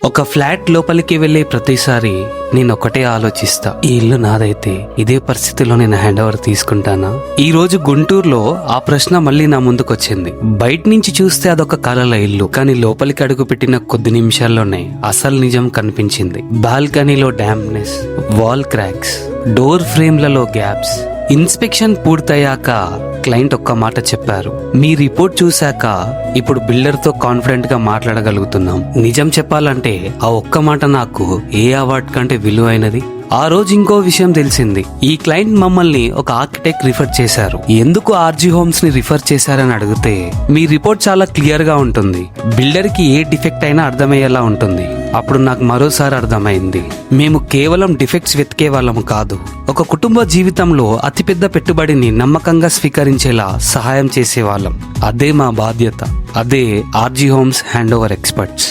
ఒక ఫ్లాట్ లోపలికి వెళ్లే ప్రతిసారి నేను ఒకటే ఆలోచిస్తా, ఈ ఇల్లు నాదైతే ఇదే పరిస్థితిలో నేను హ్యాండ్ ఓవర్ తీసుకుంటానా? ఈ రోజు గుంటూరులో ఆ ప్రశ్న మళ్ళీ నా ముందుకొచ్చింది. బయట నుంచి చూస్తే అదొక కలల ఇల్లు, కానీ లోపలికి అడుగు పెట్టిన కొద్ది నిమిషాల్లోనే అసలు నిజం కనిపించింది. బాల్కనీలో డాంప్నెస్, వాల్ క్రాక్స్, డోర్ ఫ్రేమ్లలో గ్యాప్స్. ఇన్స్పెక్షన్ పూర్తయ్యాక క్లయింట్ ఒక్క మాట చెప్పారు, మీ రిపోర్ట్ చూశాక ఇప్పుడు బిల్డర్ తో కాన్ఫిడెంట్ గా మాట్లాడగలుగుతున్నాం. నిజం చెప్పాలంటే ఆ ఒక్క మాట నాకు ఏ అవార్డ్ కంటే విలువైనది. ఆ రోజు ఇంకో విషయం తెలిసింది. ఈ క్లయింట్ మమ్మల్ని ఒక ఆర్కిటెక్ట్ రిఫర్ చేశారు. ఎందుకు ఆర్జీ హోమ్స్ ని రిఫర్ చేశారని అడిగితే, మీ రిపోర్ట్ చాలా క్లియర్ గా ఉంటుంది, బిల్డర్ కి ఏ డిఫెక్ట్ అయినా అర్థమయ్యేలా ఉంటుంది. అప్పుడు నాకు మరోసారి అర్థమైంది, మేము కేవలం డిఫెక్ట్స్ వెతికే వాళ్ళము కాదు, ఒక కుటుంబ జీవితంలో అతిపెద్ద పెట్టుబడిని నమ్మకంగా స్వీకరించేలా సహాయం చేసే వాళ్ళం. అదే మా బాధ్యత. అదే RG homes hand over experts.